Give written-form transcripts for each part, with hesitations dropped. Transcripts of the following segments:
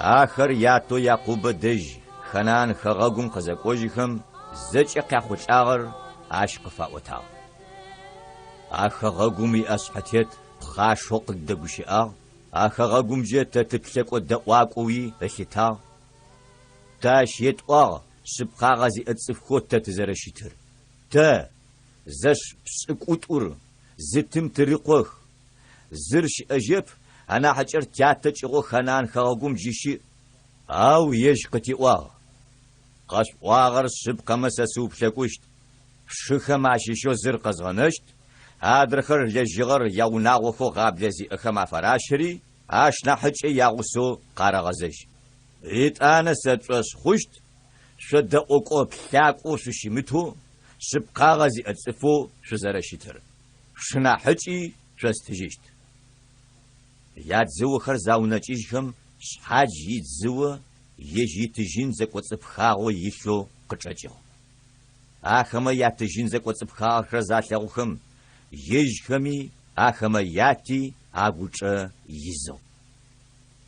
آخر یاتو یعقوب دژ خنان خغگم خزکوجیخم زچ قخوچاغر عشق فاوتاو آخغگمی اسحتیت خاشوق دگوشیاغ آخغگم جت تتلک ودواقوی بشیتا تاشیت آ سبقاغزی اتسفخوت تتزرشیتر تا زش سقوطور زتم تريقوخ زرش أجيب أنا حجر تياتج غو خنان خاغوم جيشي أو يجقتي واغ قاس واغر سبقا مساسوب شكوشت شخا معشيشو زر قزغنشت هادرخر يجغر يوناغوخو غابلزي أخما فراشري آشنا حجي ياغوسو قارغزش إيت أنا سترس خوشت شد أوكو بلاكو سوشيمتو سبقا غزي أتسفو شزرشيتر شنا حجي شستجيشت ياد زو خرزاونا جيشهم شحاج يد زو يجي تجين زك وصفخاغو يشلو قرشاجو آخما يات تجين زك وصفخاغ خرزاشاغوخم يجخمي آخما ياتي آغوچا يزو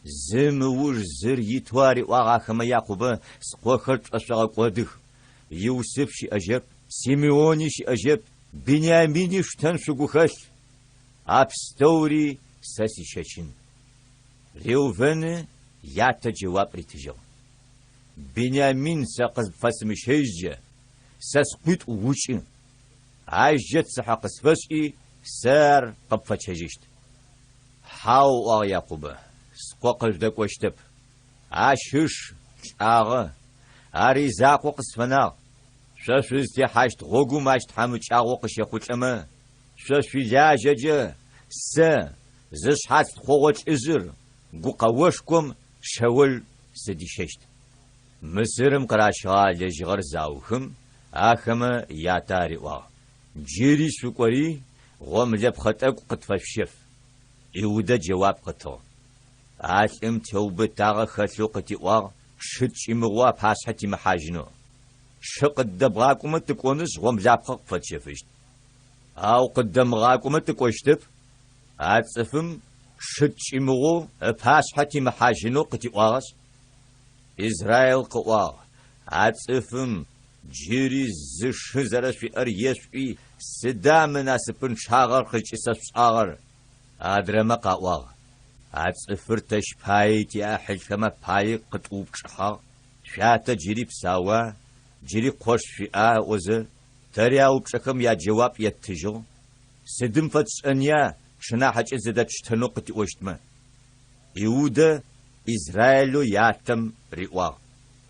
زموش زر يتواري واغاخما ياقوبا سقوخر تشاغ قودخ يوسف شي أجب سيميوني شي أجب بنياميني شتن شغوخش أبستوري ساسي شاشين ريوفن ياتا جواب ريتجو بنيامين ساقز فاسمش هجة ساسقيت ووشين عايجت سحق سفشي سار قبفت هجيشت حاو ياقوبا سقوقل داك واشتب عاشش شاغ أريزاق وقصفنا شاشوزتي حاشت غوغو ماشت حامج آغوقش يخوش أما شاشو جاجة سا زش حاست خوغوش إزر قو قوشكم شاول سديششت مسرم قراشغا لجغر زاوخم آخما ياتاري واغ جيري سوكوري غوم لبخطاق قطفشف إيودا جواب قطو آسم توبتاغ خلو قطي واغ شتش إمغوا باسحتي محاجنو شقد دبغاكم تكونس غوم لابخق فتشفشت أو قدام غاكم تكوشتب أتصفم شتش إمغو باسحتي محاجنو قطي واغس إسرائيل قواغ أتصفم جيري زش زرش في أريسوي سدا مناسبن شاغر خلش سفشاغر أدرما قواغ أتصفر تشبايتي أحل كما باي قطوب شحاغ شاتا جيري بساوا جيري قوش في وزر ترياو بشكم يا جواب يتجو سدم فتسأنيا شنا حاج زدت شتنو قتي وشتما يودا إسرائيلو ياتم ريواغ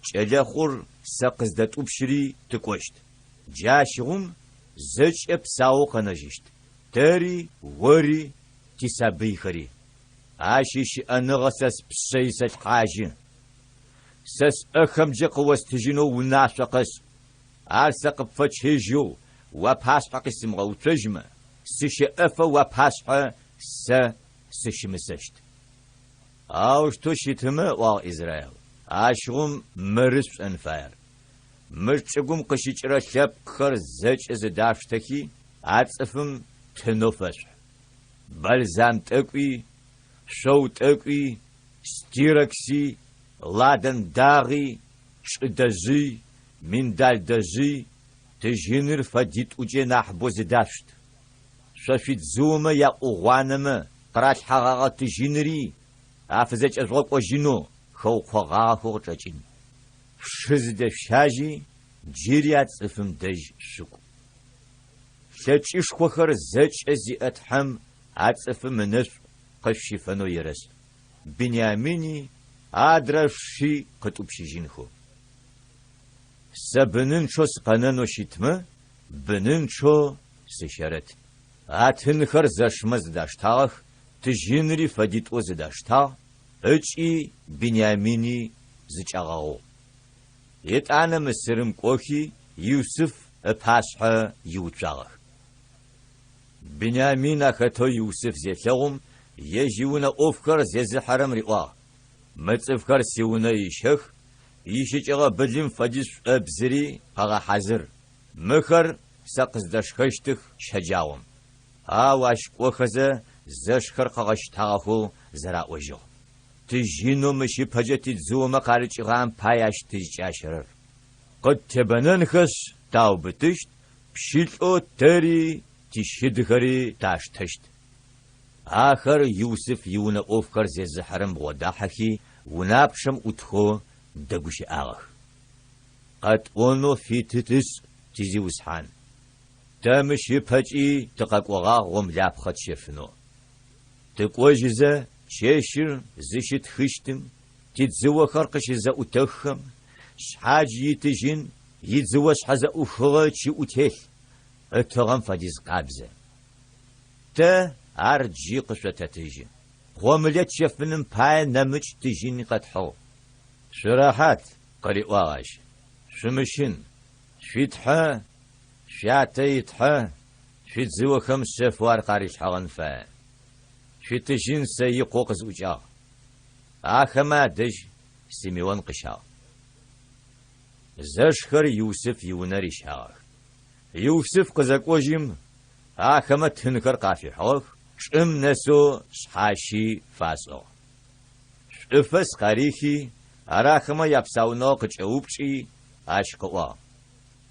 شجاخور سقزدت أبشري تكوشت جاشغم زج بساو قنجشت تاري وري تسابي خري عاشيش أنغسس بسيسة حاجة سس أخم جق وستجنو وناشقس عالسق بفتشيجو وباسحق اسم غوتجمة سش أفا وباسحق سشمسشت أوش توشيتما واغ إسرائيل عاشغم مرس أنفاير مرشقم قشيجرا شاب خر زج زدافتكي عاتصفم تنوفش بلزام تقوي شو تقوي ستيركسي لادن داغي شدزي من دال دزي تجينر فديت وجي نحبو زدافشت شفيت زوما يا أغوانما قراش حغاغا تجينري عفزج أزغوك وجينو خو خغاغا خوغجاجين شزد شاجي جيريات صفم دج شكو شاچيش خوخر زج أزي أتحم عتصفم نسو قشي فنو يرس بنياميني أدرشي قطوبشيجينخو سبننشو سقننو شيتمه بننشو سشرت أتنخر زشمز داشتاغ تجينري فديتو زداشتاغ أجي بنياميني زجاغاو يتعنا مسرم كوخي يوسف أباسحة يوتشاغ بنيامين أخطو يوسف زيتلغم يجيونا أفكار زيز حرم رئوا متفكر سيونا يشخ يشجع بدلم فجس أبزري قغا حزر مخر سقز دشخشتخ شجاوم واش كوخزة زشخر قغشتاغو زراء وجو تجينو مشي بجتي زوما قارج غام باياش تجاشرر قد تبننخس تاو بتشت بشيلو تري تشدخري تاشتشت آخر يوسف يونا أفكر زي حرم بوداحكي ونابشم أتخو دقوش آغ قد أونو في تتس تيزي وسحان تامشي بجي تقاقوغا وملاب خد شفنو تقوجزة شاشر زشت خشتم تتزوى خرقش زا أتخم شحاج يتجين يتزوى شحزا أخغا چي أتهل أتغم فديز قابزة تا أرجي قشوة تتجين ومليت شفنم باي نمج تجيني قد حو شراحات قريق واغاش شمشن شيتحا شاتيتحا شيتزوى خمس شفوار قاريش حغن فا شيتجين سيقو قزوجا آخما دج سيميون قشا زشخر يوسف يونري شاغ يوسف قزاقوجيم آخما تنكر قافي حوخ شم نسو شحاشي فاسو شفس قريخي أراخما يبساونو قجعوبشي أشقوا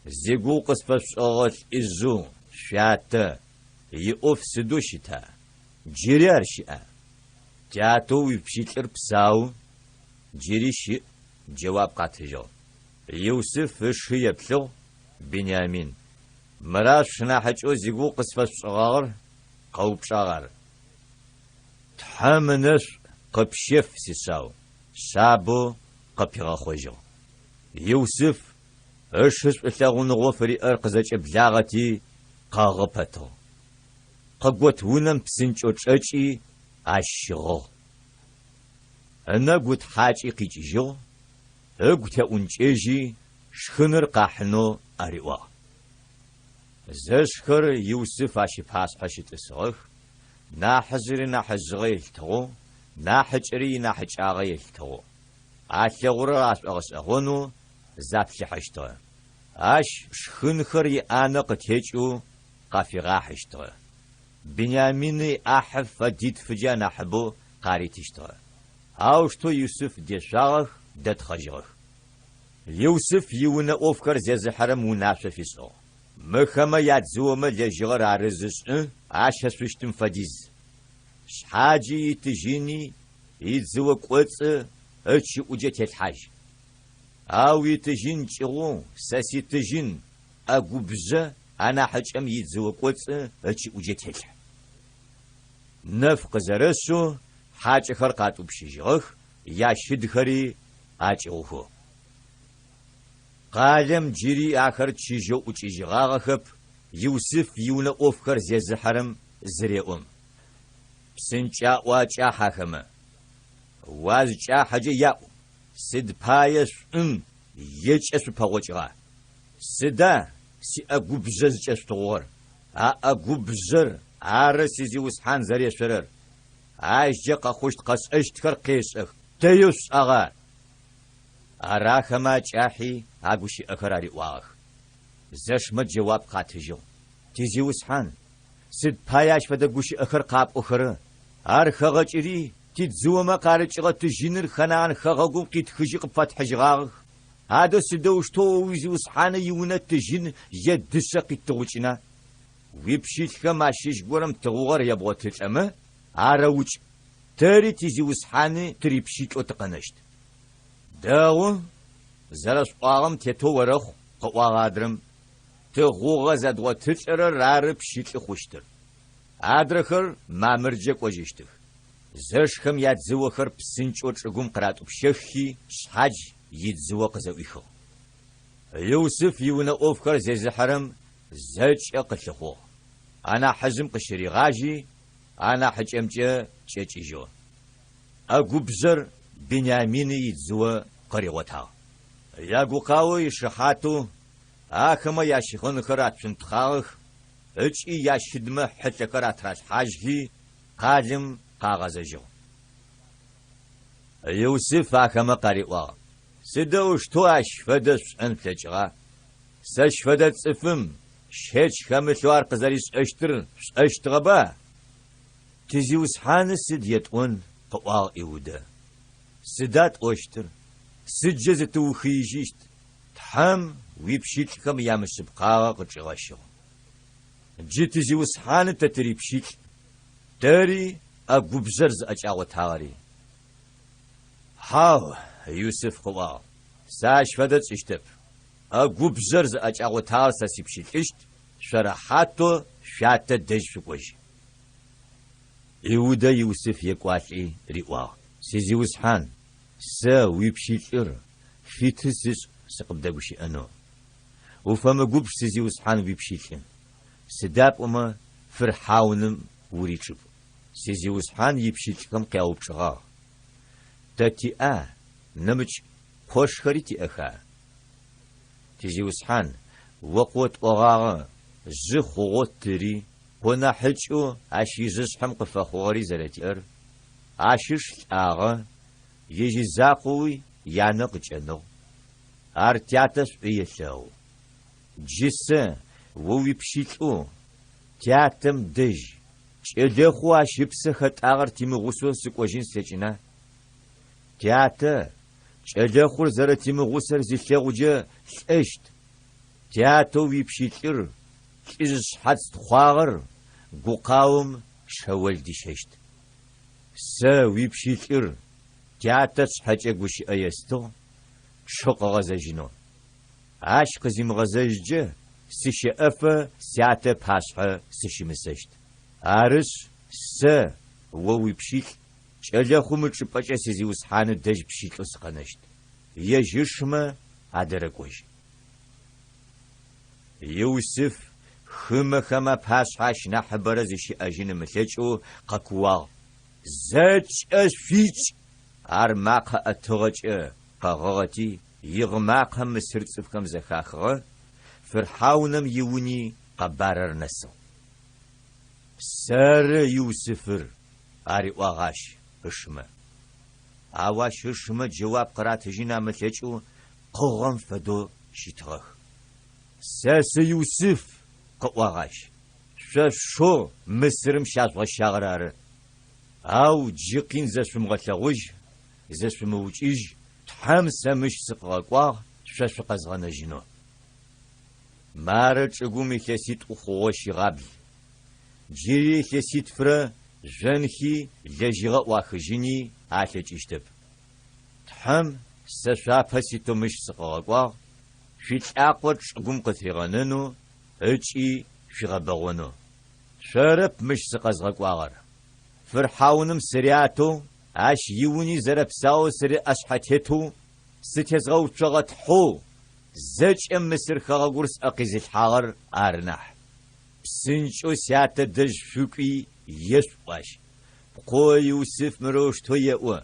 زيقو قصفش أغل إزو شاتا يؤف سدوشتا جيريار شئا جاتو ويبشيتر بساو جيري شئ جواب قاتجو يوسف فشي يبلغ بنيامين مراش شناحجو زيقو قصفش أغل قوب شاغر تحمنش قبشيف سيساو شابو قبيغا خوجو يوسف اشهش اتلاغون غوفري ارقزاج ابلاغتي قاغبتو ققوت ونم بسنجو تشاجي اشغو انا قوت حاجي قيجيجو اقوت انجيجي شخنر قاحنو اريوا زشخر يوسف اشي باس حشي تسغخ ناحزري ناحزغي التغو ناحجري ناحجاغي التغو أشغر أشغس أغنو زابش حشتو أش شخنخر يأنا قتيجو قافي غاحشتو بنيامين أحف فديد فجا نحبو قاريتشتو أوشتو يوسف ديشاغ دت خجغ يوسف يونا أفكر زي حرم ونافش فيسو مخما يادزوما لجغر عرزش أشهسوشتم فديز شحاجي يتجيني يتزوى قوتس أتشي أجت الحاج أو يتجين جغو ساسي تجين أقوبزة أنا حاج أم يتزوى قوتس أتشي أجت الحاج نفق زرسو حاج خرقاتو بشيجغخ ياشد خري أجغوه قالم جيري آخر تشيجو أجيجغاغخب يوسف يونا أفكر زي حرم زريقم بسنجا واجا حاكمه وازجا حاجة ياو سد بايش يجأسو باوجغا سدا سي أقوبزز جستغور أقوبزر عارسي زي وسحان زري شرر عايجا قخوشت قس اشتكر قيسخ تيوس أغا أراخما جاحي أقوشي أكراري واغ زشمت جواب قاتجو تيزي وسحان سد بايش فدا قوشي أكر قاب أخرى أرخغا جري تتزوما قارجغا تجينر خنان خغاقوم قيت خجيق فتح جغاغ هذا سدوشتو ويزي وسحان يونا تجين يدسا قيت تغوشنا ويبشيت خماشيش قورم تغوغر يبغو تلعمه عراوش تاري تيزي وسحان تريبشيت وتقنشت داو زرس قاغم تيتو ورخ قواغادرم تغوغا زدغو تلعر رارب شيت لخوشتر عدرخر ما مرجك وجيشتر زشخم يتزو خر بسنچ وچگم قرات بشخي شحج يتزو قزويخو يوسف يونا اوفكر زي حرم زج اقلخو انا حزم قشري غاجي انا حجمجه چچيجو اغوبزر بنيامين يتزو قريوتا ياغو قاوي شحاتو اخما ياشخون خرات شنتخاخ اچي ياشدمه حتكرات راش حاجي قادم قاغزجو يوسف اخما قريوا سدوش تواش فدس انتجغا سش فدت صفم شهج خمسوار قزاريس اشتغبا تزيوس حانس سديتون قوال ايودا سدات اوشتر سجز توخيجيشت تحم ويبشيت خم يامسب قاغا قجغاشو جيت تزيوس حان تتريبشيت تاري اغوبزرز اجاو تاري هاو يوسف قوال ساش فدت اشتب اغوبزرز اجاو تار ساسيبشيت اشت شرحاتو شات دج فوج يودا يوسف يقواتي ريوا سيزيوس حان سا ويبشيتر فيتسس سقبدغشي انو وفما غوب سيزيوس حان ويبشيتين سداب وما فرحاونم وريچب سيزيوس حان يبشيتكم قاوبچغا تتي نمچ خوش خريتي اخا تيزيوس حان وقوت اوغا زخوت تري هنا حجو اشيزس حم قفخوري زلتير اشش اغا يجي زاقوي يانق جنو ارتياتس بيشو جس ووي بشيتو تياتم دج چدخو اشبس خطاغر تيمغوسو سقوجين سچنا تياتا چدخو زر تيمغوسر زيشغوجه اشت تياتو وي بشيتر كيز حد خواغر قوقاوم شوال ديششت سا ويبشيتر تياتس حاجة قوشي ايستو شق غزاجنو عاش قزيم غزاججه سيشي افا سياتا باسحة سيشي مسجت عارس سا وويبشيت شالاخو متشباجة سيزيوس حانو داج بشيت لسقنشت يجيشما عدرقوش يوسف خما باسحاش نحبر زيشي اجين ملچو قكوا زج اشفيچ ارماق اتغج قغغتي يغماق مسرصفكم زخاخه فرحاونم يوني قبارر نسو سر يوسفر اري واغاش اشما اواش اشما جواب قرات جينا ملچو قغم فدو شيتغخ ساس يوسف قواغاش شو مسرم شاز شاغرار او جيقين زشم غلغوج زشم وجيج تحم سمش سقاقوا شاش قزغنا جنو مارچ غومي خسيت خوشي غابي جيري خسيت فرا جنخي لجيغا واخجيني اشتب تحم سشا فسيتو مش سقاقوا شيت اقوت غوم قثيغننو اچي شغبغونو شرب مش سقزغقواغر فرحاونم سرياتو اش يوني زرب ساو سري اشحتتو ستزغو چغت حو زج مسر خغورس اقيز الحاغر ارنح بسنچو سيات دج شوقي يسواش قو يوسف مروش تو يو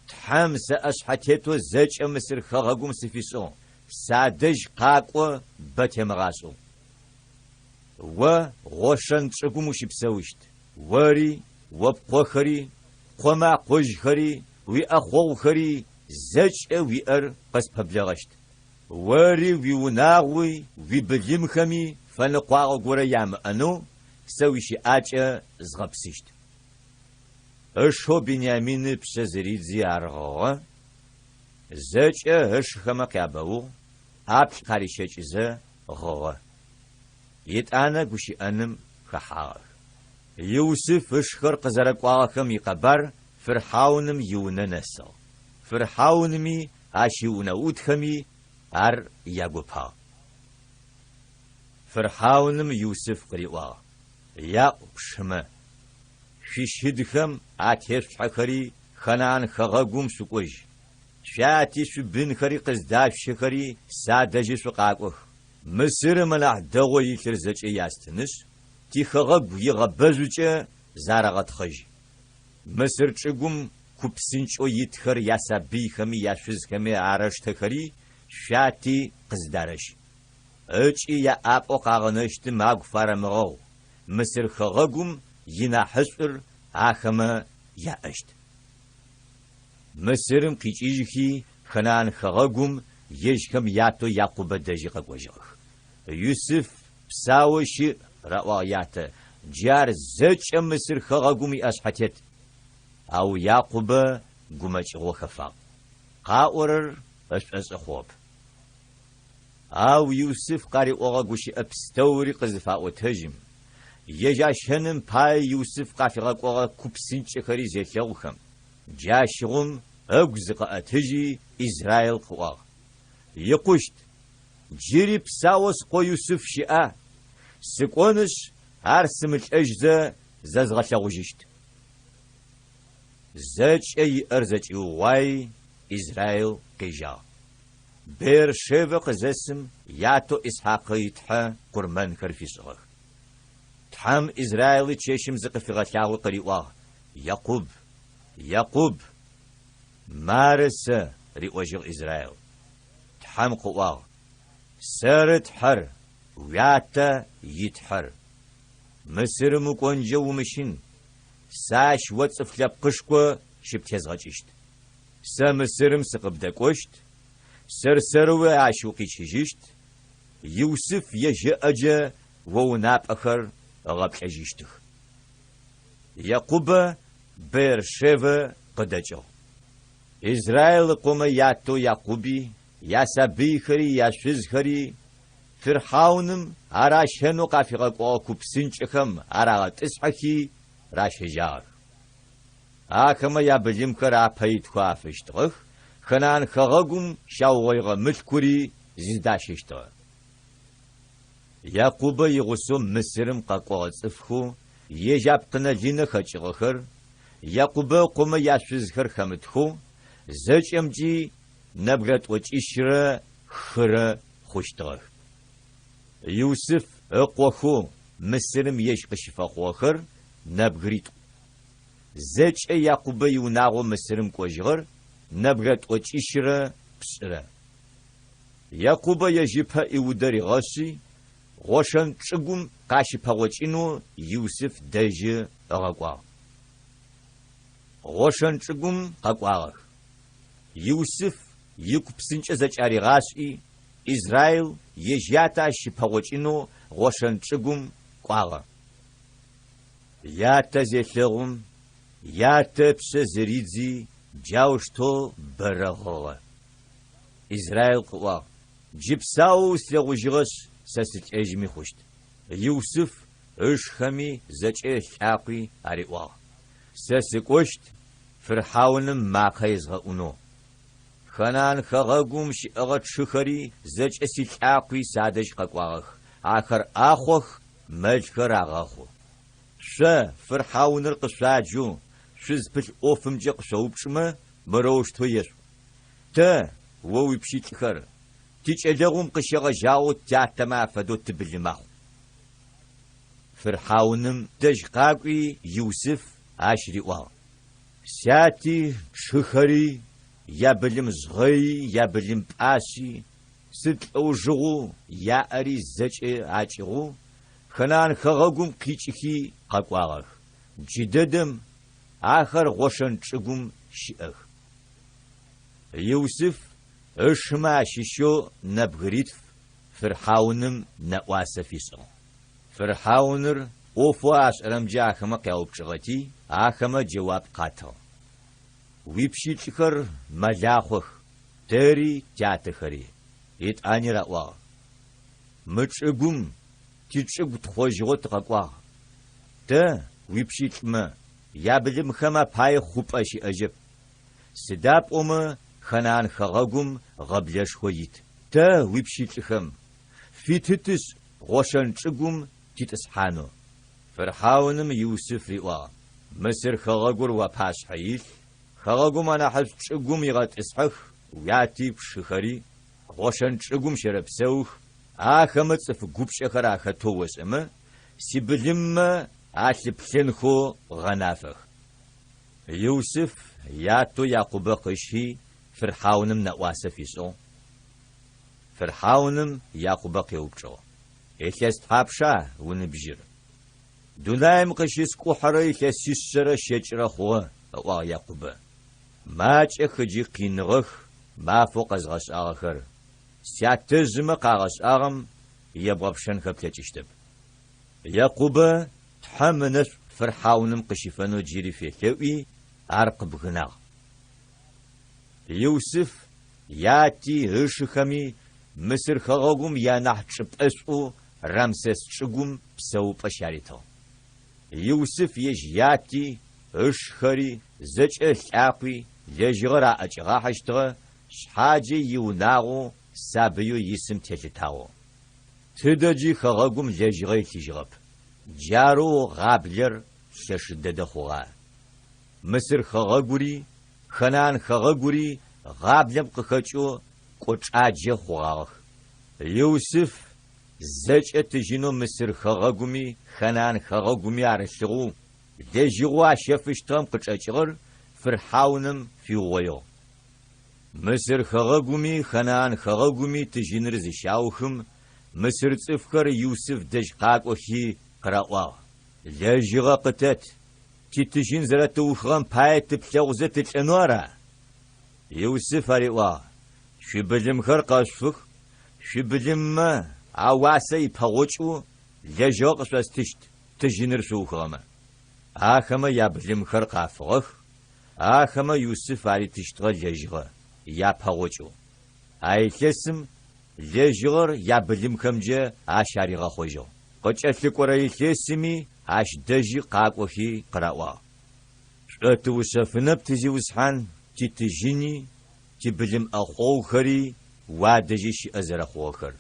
تحمس اشحتتو زج مسر خغوم سفيسو سادج قاقو بتمغاسو و غوشن چقوموشي بسويشت وري وبقوخري قوما قوجخري وي اخوخري زج وي ار قس ببلغشت وري وي وناغوي وي بليمخمي فنقواغ غورا يام انو سويشي اچ زغبسيشت اشو بنيامين بشزريزي ارغو زج اش خما قابو اب قريشچ ز غو يتانا غشي انم خحاغ يوسف اشخر قزرقواخم يقبر فرحاونم يوننسو فرحاونمي اشيونا اوتخمي ار ياغوبا فرحاونم يوسف قريوا يا بشما شدخم آتیش حکری خنان خغگم سوکوج شاتی شبین خری قزداف شخری سادجی سوقاقوخ مصر منع دغوی ترزچ یاستنش تی خغگ یغبزوچه زارغت خج مصر چگم کوپسینچو یتخر یاسبی خمی یاشز خمی عرش تخری شاتی قزدارش اچی یا آب اقاغنشت ماغ فرمغو مصر خغگم ینا حسر آخمه یا اشت مصرم قیچیجی خنان خغگم یشکم یاتو یعقوب دجی قوجخ یوسف بساوشی روایات جار زچ مصر خغگمی اشحتت او یعقوب گمچ وخفاق قاورر اس خوب او یوسف قاری اوغا گوشی ابستوری قزفا و تجم یجاشنم پای یوسف قافقا اوغا کوپسینچ خری زیتلوخم جاشغم اگزق اتجی اسرائیل قواغ یقشت جیری بساوس قو یوسف شیعه سکونش هرسمت اجزه ززغشاوجشت زج ای ارزج وای اسرائیل قیجا بیر شیو قزسم یاتو اسحاقی تحا قرمان خرفی صغر تحم اسرائیل چشم زقفی غشاو قریواه يعقوب مارس ريوجل إسرائيل تحم قواه سرت حر وياتا يتحر مصر مكونجا ومشين ساش وصف لبقشكو شبتيز غجشت سا مصرم سقبدك وشت سرسروي عشوقي تشجشت يوسف يجي أجا ووناب أخر غبش أجيشتخ يعقوب بير شيفا قدجو إسرائيل قوم ياتو يعقوبي ياسبي خري ياشوز خري فرحاونم أراشنو قافقا قوكو بسنچخم أراغت اسحكي راشجار آخما يابليم خرا پايت خوافشتغخ خنان خغاقم شاوغيغ ملكوري زيداششتغ يعقوب يغسوم مصرم قاقوغ صفخو يجاب قنالين خچغخر يعقوب قوم ياشوزخر خمتخو زجمجي نبغت وچيشرا خرا خوشتغ يوسف اقوخو مصرم يشقشفا خوخر نبغريت زج يعقوب يوناغو مصرم قوجغر نبغت وچيشرا بسرا يعقوب يجيبها يودري غاشي غوشن چگم قاشفا وچينو يوسف دجي اغاقوا غوشن چگم قاقواغ يوسف يكبسنچ زچاري غاشي إسرائيل يجياتا شفاوچينو غوشن چگم قواغ ياتا زيتلغم ياتا بس زريدزي جاوشتو برغوغ إسرائيل قواغ جبساو سلغوجغش سسك اجمي خوشت يوسف اشخمي زچ حاقي اريوا سسك وشت فرحاونم ماقيزغ اونو خنان خغاقوم شئغت شخري زچ سيحاقي سادش قاقواغ آخر آخوخ ملخر آغاخو شا فرحاونر قشاجو شزبل اوفمجي قشوبشما مروشتو يسو تا ووي بشيتخر تيج ألغم قشغة جاو تاتما فدو تبلماو فرحاونم دجقاقي يوسف عشري واو ساتي شخري يابلم زغي يابلم باسي ست أوجغو يا أري زج عاجغو خنان خغاقم قيچخي قاقواغ جددم آخر غوشن چگم شئغ يوسف اشما شيشو نبغريت فرحاونم نواسفيسو فرحاونر اوفواش رمجا خما قيوب شغتي آخما جواب قاتل ويبشي تخر ملاخوخ تري جاتخري يتاني رأوا مچگم تيچگ تخوجغو تقوا تا ويبشي تما يابلم خما پاي خوب اشي اجب سداب اوما خنان خغاقم غبلش خويت تا ويبشيتخم في تتس غوشن چگم تتسحانو فرحاونم يوسف روا مصر خغاغور وباشحيل خغاغو مانا حس تشغوم يغات اسحخ وياتي بشخري غوشن تشغوم شربسوخ آخمت صف قبش أخرا خطووس أما سيبلم آسبسنخو غنافخ يوسف ياتو يعقوب قشي فرحاونم نواسف يسو فرحاونم يعقوب قيوبشو إخيس تحابشا ونبجر دولايم قشيس كوحرا إخيس سيسر شجر خواه أوا يعقوب ماج إخجي قينغخ ما فوق أزغس آخر سياتزم قاغس آغم يبغبشن خبتشتب يعقوب تحمنس فرحاونم قشيفانو جيري في ثوي أرقب غناغ يوسف ياتي هشخمي مصر خغوغم يانح تشبتسو رمسس تشغم بسو بشاريتو يوسف ياتي هشخري زج الحاقي يجغرا أجغا حشتغ شحاجي يوناغو سابيو يسم تلتاو تدجي خغوغم يجغي تجغب جارو غابلر ششدد خوغا مصر خغاغوري خنان خغاغوري غابلم قخچو قوچاجه خوغاغ يوسف زچت جينو مصر خغاغومي خنان خغاغومي ارشغو دجيغوا شفشتم قچچغر فرحاونم في غويو مصر خغاغومي خنان خغاغومي تجينر زشاوخم مصر صفخر يوسف دجقاقوخي قراوا لجيغا قتت تيتجين زرتو خام بايت بلغزة تلنورا يوسف أريوا شبلم خرقاشفخ شبلم ما عواسي بغوچو لجوق سوستشت تجينر سو خام آخما يابلم خرقافغخ آخما يوسف أري تشتغل لجيغا يا بغوچو أي كسم لجيغر يابلم خمجة آشاريغا خوجو قچلك ورأي كسمي عش دجي قاقوخي قراوا شتوسفنب تزي وسحان تتجيني تبلم أخو خري وادجي شي أزر أخو خر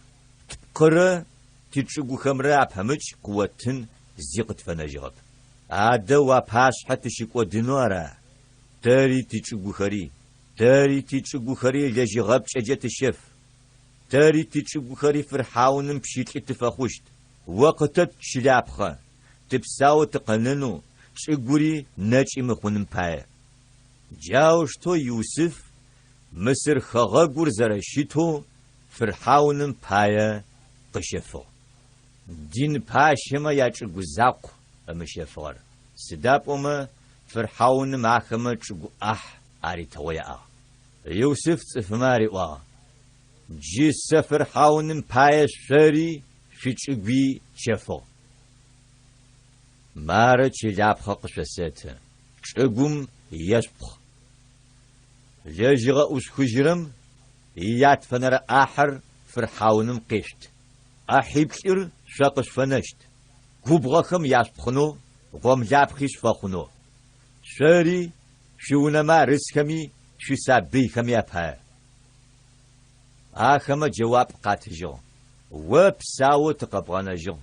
تقرأ تتشقو خمرا بهمج قوتن زيقت فنجغب عادا واباش حتى شكو دنوارا تاري تتشقو خري لجي غب شجت الشف تاري تتشقو خري فرحاونم بشيت اتفاخوشت وقتت شلابخا تبساو تقننو شغوري نچي مخونم پاي جاوشتو يوسف مصر خغاغور زرشيتو فرحاونم پاي قشفو دين پاشما ياچغو زاق امشفور سدابوما فرحاونم اخما چغو اري تويا يوسف صفماري وا جي سفر حاونم پاي شري شچغي شفو مارا چلابخا قشسات چغوم يشبخ لجغا اسخجرم يات فنر احر فرحاونم قشت احيبشر شاقش فنشت كوبغخم يشبخنو غوم لابخيش فخنو شري شونما رسكمي شو سابي خمي ابها اخما جواب قاتجو وبساو تقبغنجو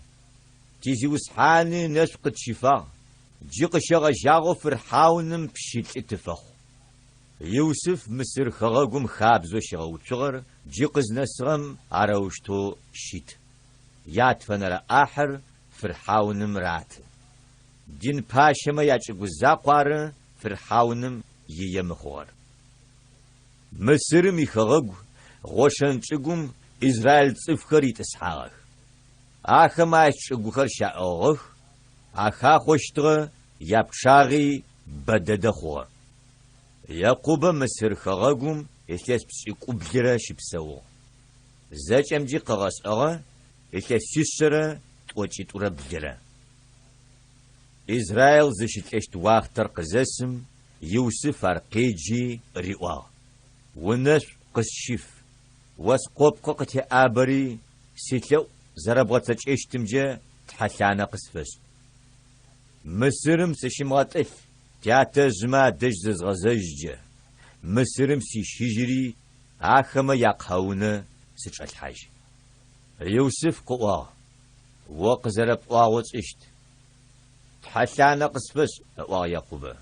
تيزي وسحاني نشقت شفا جيق شغا جاغو فرحاونم بشيت اتفاخ يوسف مصر خغاقوم خابزو شغا وشغر جيقز نسغم عراوشتو شيت يات فنر احر فرحاونم رات دين پاشما ياچغو زاقوار فرحاونم ييمخور مصر ميخغاقو غوشن چغوم إسرائيل صفخر يتسحاغ آخما يشغوخر شاوغ آخا خوشتغ يابشاغي بددخور يعقوب مصر خغاقوم إخيس بسيقو بلرا شبساو زاج أمجي قغاس أغا إخيس سيسرا توچي تورا بلرا إسرائيل زشتلشت واختر قزاسم يوسف أرقيجي ريوا ونس قسشيف واسقوب قوقتي آبري سيتلو زربغتش اشتمجا تحلانا قسفس مصرم سشمغتل تياتا زما دجزز غزاججا مصرم سي شجري آخما يقهونا سيش الحاج يوسف قوا وقزرب قواوت اشت تحلّانا قصفش يعقوب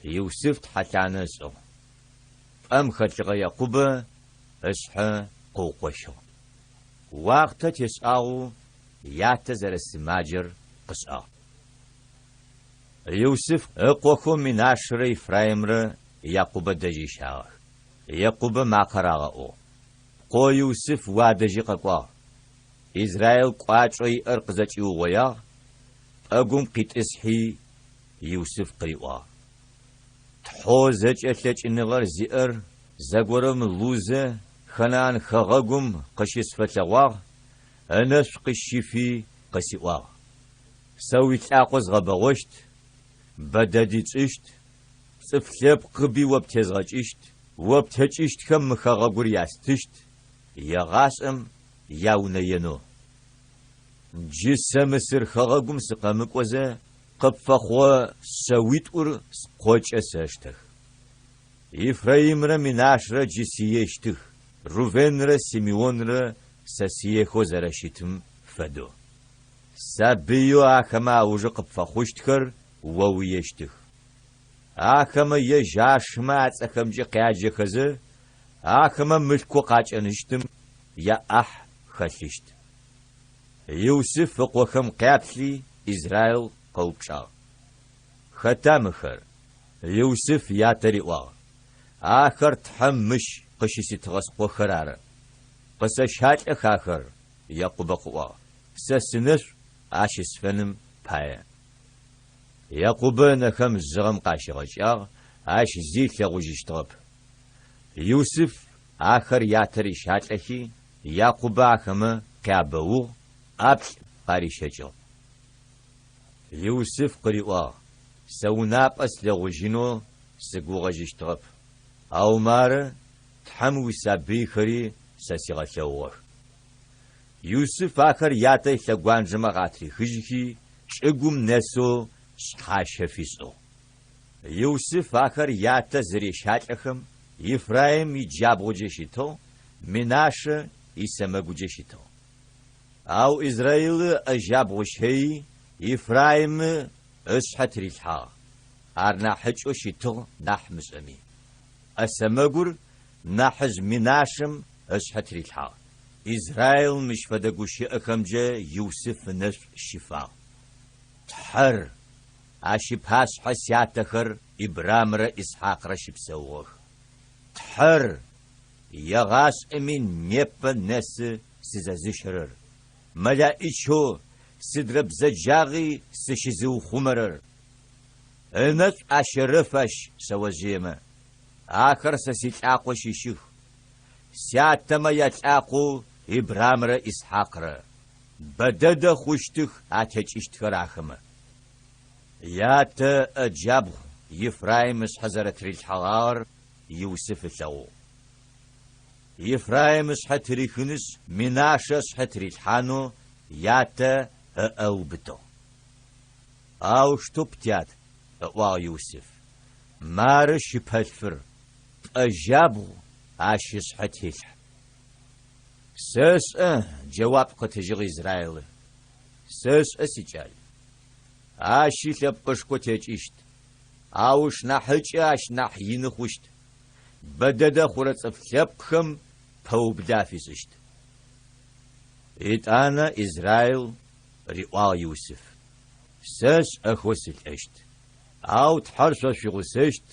يوسف تحلّانا سو أم خلق يعقوب أشحى قوقشو وقت تسعو يعتذر السماجر قصأ يوسف اقوكم من عشر إفرايمر يعقوب دجيشاغ يعقوب معقراغو قو يوسف وادجي قوا إسرائيل قواچوي أرقزچيو ويا أقوم قيت إسحي يوسف قريوا تحوزج أتلج إنغر زئر زغورم لوزة خنان خغاقوم قشيس فتلواغ أنش قشيفي قسيواغ سويت أقوز غبغوشت بدديت إشت صفلب قبي وابتزغج إشت وابتج إشت كم خغاقور ياستشت يغاسم ياونينو جسم سر خغاقوم سقامك وزا قبفخوا سويتور سقوش أساشتخ إفرايم را من عشرة جسيشتخ روفين را سيميون را سسيخو زرشتم فدو سابيو آخما أوجا قبفخوشتخر وويشتخ آخما يجاشما أتخم جي قياجي خزر آخما ملكو قاچ أنشتم يا أح خلشت يوسف فقوخم قابلي إسرائيل قوبشا ختامخر يوسف ياتريوا آخر تحمش قشيسي تغسقو خرار قسشات أخاخر يقوب قوا سسنش عاشس فنم بايا يقوب نخم زغم قاشي غشاغ عاش زيت لغوجيشتغب يوسف آخر ياتري شاتلخي يقوب آخم كابو أبل قاري شجل يوسف قريوا سوناب أسلغوجينو سقوغجيشتغب أو مار تحمو سابي خري سسيغشوغ يوسف آخر ياتي لغوان جماغاتري خجيكي شقوم نسو شحاشفيسو يوسف آخر ياتا زريشات أخم إفرايم يجابغو جيشيتو مناشا يسمغو جيشيتو أو إسرائيل أجابغو شهي إفرايم أشحت ريلحا أرنا حجو شيتو نحمس أمي أسمغور نحز مناشم أشحت ريلحا إسرائيل مش فدقو شيئكم جا يوسف نش شفا تحر أشي باس حسياتخر إبرام را إسحاق را شبسوغ تحر يغاس أمين نيبا نس سيزازشرر ملائشو سدرب زجاغي سشزو خمرر انت أشرفش سوازيما آخر سسيتاقو شيشيخ سياتما يتاقو إبرام را إسحاق را بدد خوشتخ آتش اشتخر آخما يات أجاب يفرايم حزرت ريلحغار يوسف ثو يفرايم حتري خنس مناشس حتري الحانو يات أو بتو أو شتوبتيات أو يوسف مارش بلفر أجابو عاشس حتيح سس جواب قتجغ إسرائيل سس أسيجال عاشي لبقشكو تيجيشت أوش نحج أش نحيين خوشت بدد خورت أفلبخم فوب دافزشت إتانا إسرائيل رئوا يوسف سس أخوسل أشت أو تحرص في غسشت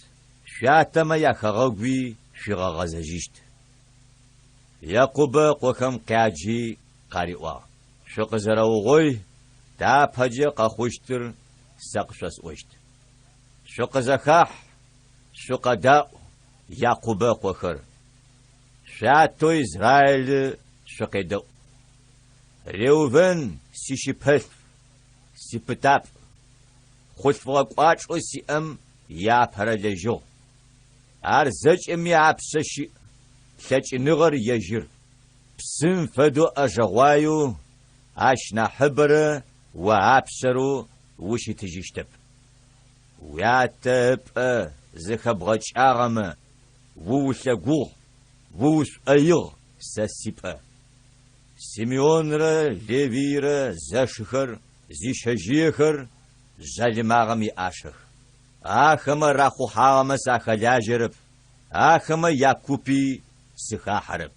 شاتما يخغوي في غزجشت يقوب قوكم قاجي قارئوا شق زراوغوي دا بحجي قخوشتر سقشس وشت شق زخاح شق داء يقوب قوخر شاتو إسرائيل شق داء ريوفن سيشي سيبتاب خلفغا قواچو سيام يا پرلجو أرزج أمي عبسشي لج نغر يجر بسن فدو أجغوايو عشنا حبر وعبسرو وشي تجيشتب وياتب زخبغج آغم ووشلقوغ ووش أيغ سسيب سيميون را ليفي را زاشخر زيشجيخر жалимагъэм иӏашэх. Ахэмэ рахъухьагъэмэ сахэлажьэрэп, ахэмэ якупи сыхахьэрэп.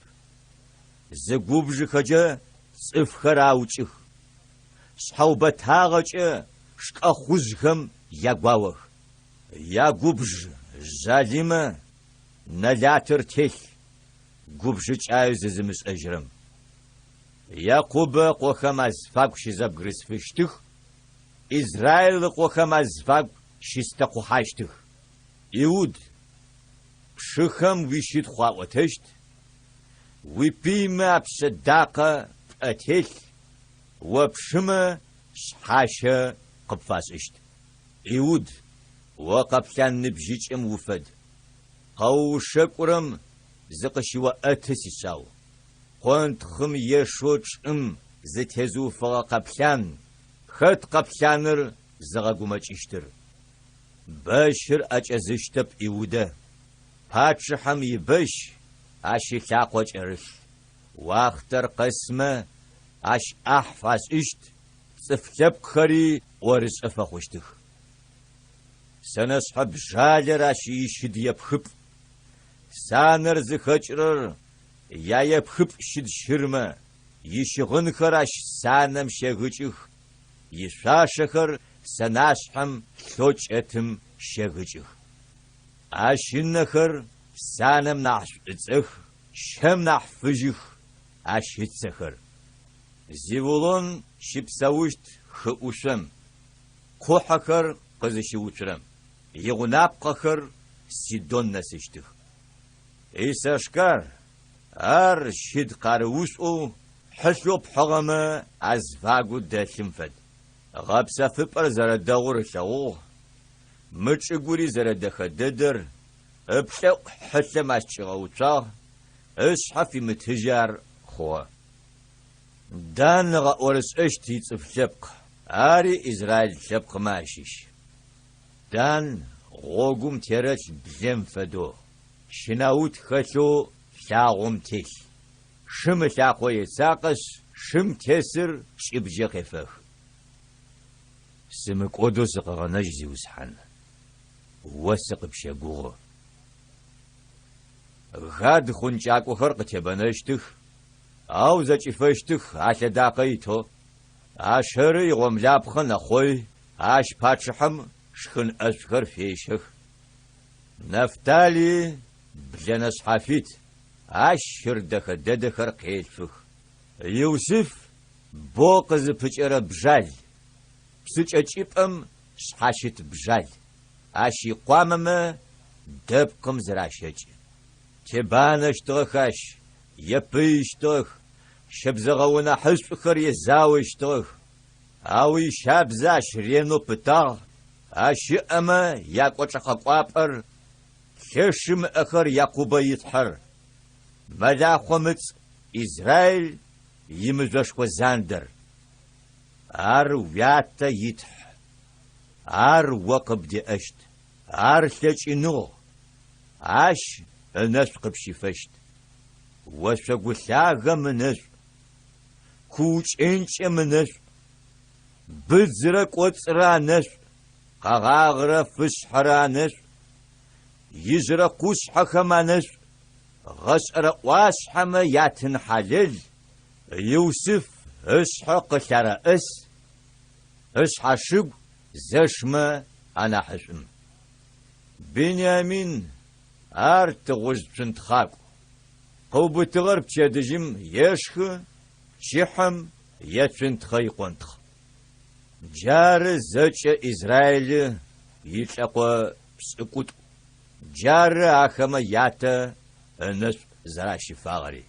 Зы губжыхэкӏэ цӏыфхэр аукӏых, шъхьэубэтагъэкӏэ шкӏэхъужъхэм ягуауэх. Ягубж жалимэ нэлатыр телъ, губжыкӏаи зызымышӏэжьырэм. Якъубэ къохэм азфагу щызэбгырысфыщтых, Израиль къохэм азфагу щыстэкъухьащтых. Иуд пшыхэм уищыт хъуаӏотэщт, уипимэ апшъэдакъэ пӏэтелъ, опшымэ шъхьащэ къыпфашӏыщт. Иуд окъэплъан ныбжьыкӏэм уфэд, къэушэкӏурэм зыкъыщиоӏэты сишъау. Къонтхъым ешъо чӏым зытезыуфыгъэ къэплъан, хэт къэплъаныр зыгъэгумэкӏыщтыр. Бэщыр ӏэкӏэзыщтэп Иудэ, пачыхьэм ибэщ ащ илъакъо кӏэрылъ. Уахътэр къэсмэ ащ ӏахь фашӏыщт, цӏыф лъэпкъхэри ӏорышӏэ фэхъущтых. Сэнэшъхьэ бжалэр ащ ищыд епхыпӏ. Санэр зыхэкӏырэр яепхыпӏ щыд щырмэ, ищыгъынхэр ащ санэм щегъыкӏых, ишъуашэхэр сэнашъхьэм лъокӏэтым щегъыкӏых. Ащынэхэр санэм нахь шӏуцӏэх, щэм нахь фыжьых ащыцэхэр. Зевулон щыпсэущт хыӏушъом, кхъухьэхэр къызыщыуцурэм, игъунапкъэхэр Сидон нэсыщтых. Исашкар ар щыд къарыушӏоу хьылъэу пхьыгъэмэ азфагу дэлъым фэд. Гъэпсэфыпӏэр зэрэдэгъур лъэгъугъ, мычӏыгури зэрэдэхэдэдэр, ыплъэӏу хьылъэм ащыкӏыгъэуцуагъ, ышъхьэ фимытыжьар хъугъэ. Дан ыгъэӏорышӏэщт ицӏыф лъэпкъ, ари Израиль лъэпкъымэ ащыщ. Дан гъогум терэлъ блэм фэдэу, щынаут хэлъэу лъагъом телъ. Шым ылъакъо ецакъэшъ, шым тесыр шӏыбджэ къефэх. Сымыкӏодэу сыкъэгъэнэжь зиусхьан, о сыкъыпщэгугъы. Гад хъункӏакӏохэр къытебэнэщтых, ау зэкӏыфэщтых алъэдакъэ итоу. Ашэры игъомлапхъэ нэхъой, ащ пачыхьэм шхын ӏэшӏухэр фещэх. Нафтали блэнэшъхьафит, ащ щырдэхэ дэдэхэр къелъфых. Иусиф бо къызыпыкӏэрэ бжал, псыкӏэкӏипӏэм шъхьащыт бжал, ащ икъуамэмэ дэпкъым зыращэкӏ. Тебанэщтыгъэх ащ, епыищтыгъэх, щэбзэгъэунэ хьышӏухэр езауищтыгъэх. Ау ищабзэ ащ ренэу пытагъ, ащыӏэмэ якӏокӏэхъэкӏуапӏэр, лъэшымыӏэхэр Якъубэ итхьэр. Мэлахъомыц Израиль имыжъошхо зандэр. Ар уятэ итхь, ар о къыбдеӏэщт, ар лъэкӏыныгъ, ащ ынэшъу къыпщифэщт. Ошъогулъагъэ мынэшъу, куучӏэнкӏэ мынэшъу, быдзырэ кӏоцӏырэ анэшъу, къэгъагъырэ фышъхьэрэ анэшъу, ижърэ къушъхьэхэм анэшъу, гъэшӏэрэ ӏуашъхьэмэ ятын хьалэл, Иусиф ышъхьэ къылъэрэӏыс, ышъхьэшыгу зэшмэ анахьышӏум. Беньямин ар тыгъужъ цунтхъакӏу. Къыубытыгъэр пчэдыжьым ешхы, пчыхьэм ецунтхъэ икъонтхъ. Джары зэкӏэ Израиль илӏэкъо пшӏыкӏутӏу. Джары ахэмэ ятэ ынэшӏу зэращыфагъэри.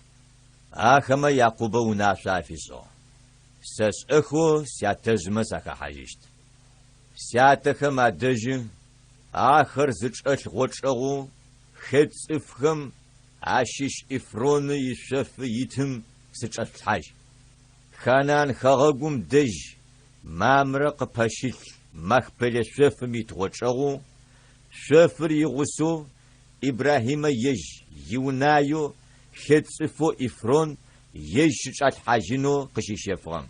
Ахэмэ Якъубэ унашъо афишӏыгъ. Сэ шӏэхэу сятэжъымэ сахэхьажьыщт. Сятэхэм адэжьы ахэр зычӏэлъ гъочӏэгъу хэт цӏыфхэм ащыщ Ифроны ишъофы итым сычӏэслъхьажь. Ханан хэгъэгум дэжь мамрэ къыпэщылъ махпэлэ шъофым итгъочӏэгъу, шъофыр игъусэу Ибрахимэ ежь иунаеу хэт цӏыфэу Ифрон ежь щычӏалъхьажьынэу къыщищэфыгъэм.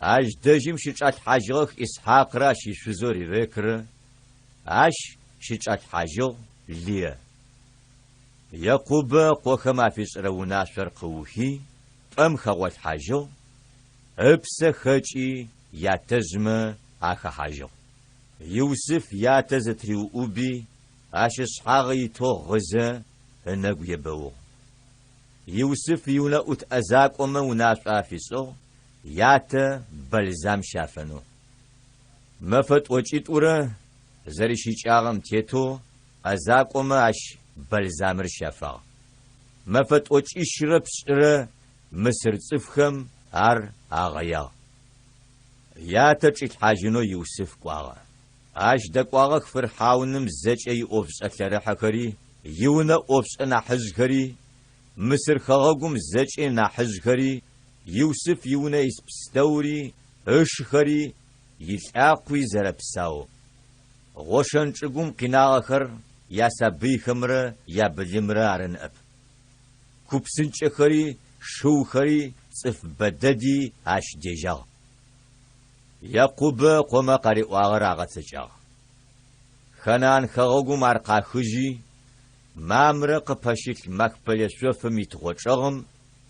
اش دجم شيشات حاجغ اسحاق راشي شزوري ركر اش شيشات حاجغ ليه يعقوب قوخما في سرونا شرقوهي ام خوات حاجغ ابس خچي ياتزم اخ حاجغ يوسف ياتزتريو اوبي اش اسحاقي تو غزه انغ يبو يوسف يونا اوت ازاق ومونا شافيسو ياتا بلزام شافنو مفت وچيت اوره زريشي چاغم تيتو ازاق وماش بلزامر شافا مفت وچي شربسره مصر صفخم ار اغيا ياتا چيت حاجنو يوسف قواغا اش دقواغا فرحاونم زچي اوفس اثرحكري يونا اوفس انا حزكري مصر خغاقم زچي نا حزكري يوسف يونا يسبستوري اشخري يلعاقوي زربساو غوشن چقوم قناغخر يا سبي خمره يا بلمره ارن اب كوبسن چخري شو خري صف بددي اش ديجا يعقوب قوم قري واغر اغتچا خنان خغوم ارقا خجي مامرق پشيت مكبل شوف ميتغوچغم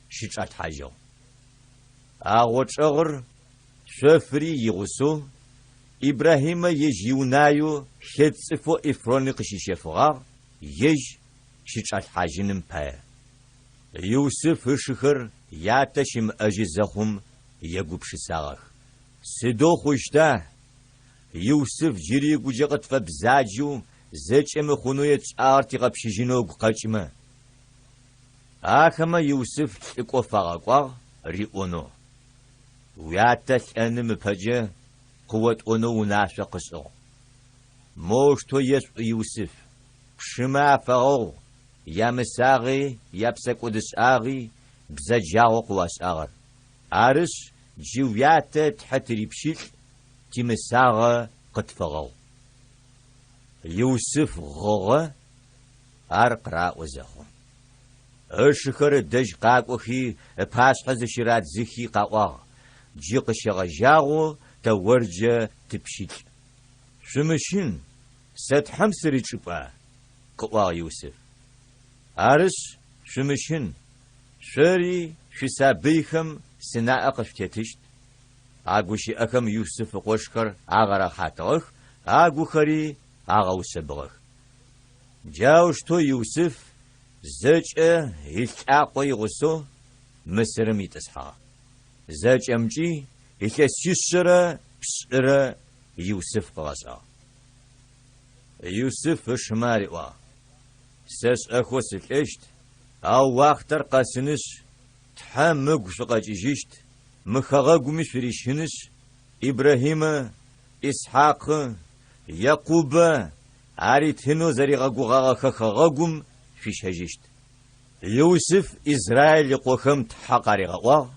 شيچات حاجو اغوچغر شفري يغسو إبراهيم يجيونايو خيتصفو إفرونيق شيشفغا يج شيشات حاجنم با يوسف شخر ياتشم أجزخم يقوب شساغخ سدو خوشتا يوسف جيري قجغت فبزاجو زيچم خونوية آرتي غبشجينو قاچم آخما يوسف تقو فاقوا ريونو وياتش أنم بجه قوة أنو ناشا قصو موشتو يسو يوسف شما فغو يا مساغي يابسك ودس آغي بزجاغو قواس آغر عارس جوياتا تحتري بشيل تمساغا قد فغو يوسف غوغا أرقراء وزخو أشخر دج قاقوخي باسحز شرات زخي قاقوغ جيق شغجاغو تورجة تبشيل شمشين ستحم سريتشبا قوا يوسف عرس شمشين شري شسابيخم سناء قفتتشت عقوشي أكم يوسف قوشكر عغرا حاتغخ عقو خري عغو سبغخ جاوشتو يوسف زجأ هلتعاقوي غسو مسرمي تسحا زجأ مجي إلى بسرة يوسف قاسا يوسف شماري وا سس أخو سكشت أو وقتر قاسنش تحمق شقاجيشت مخاغاقومي فريشنش إبراهيم إسحاق يعقوب عريتهنو زريغاقوغاغا خاغاقوم في شجشت يوسف إسرائيل قوخم تحقاري غوا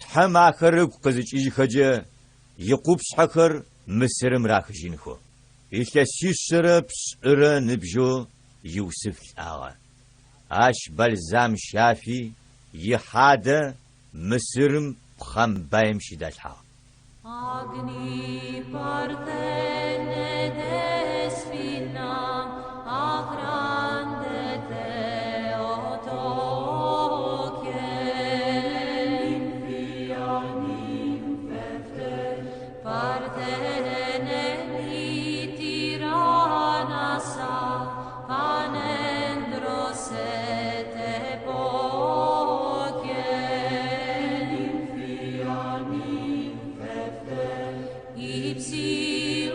تحم آخر قزيج خجا يقوب سحخر مصر مراخجينخو إلى سيسر بسر نبجو يوسف آغا اش بلزام شافي يحاد مصر بخم بايم شدالها Agni partene despina agrande Theotokie infianim fefte partene litiranasa panendrosete pokie infianim ipsi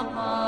Alma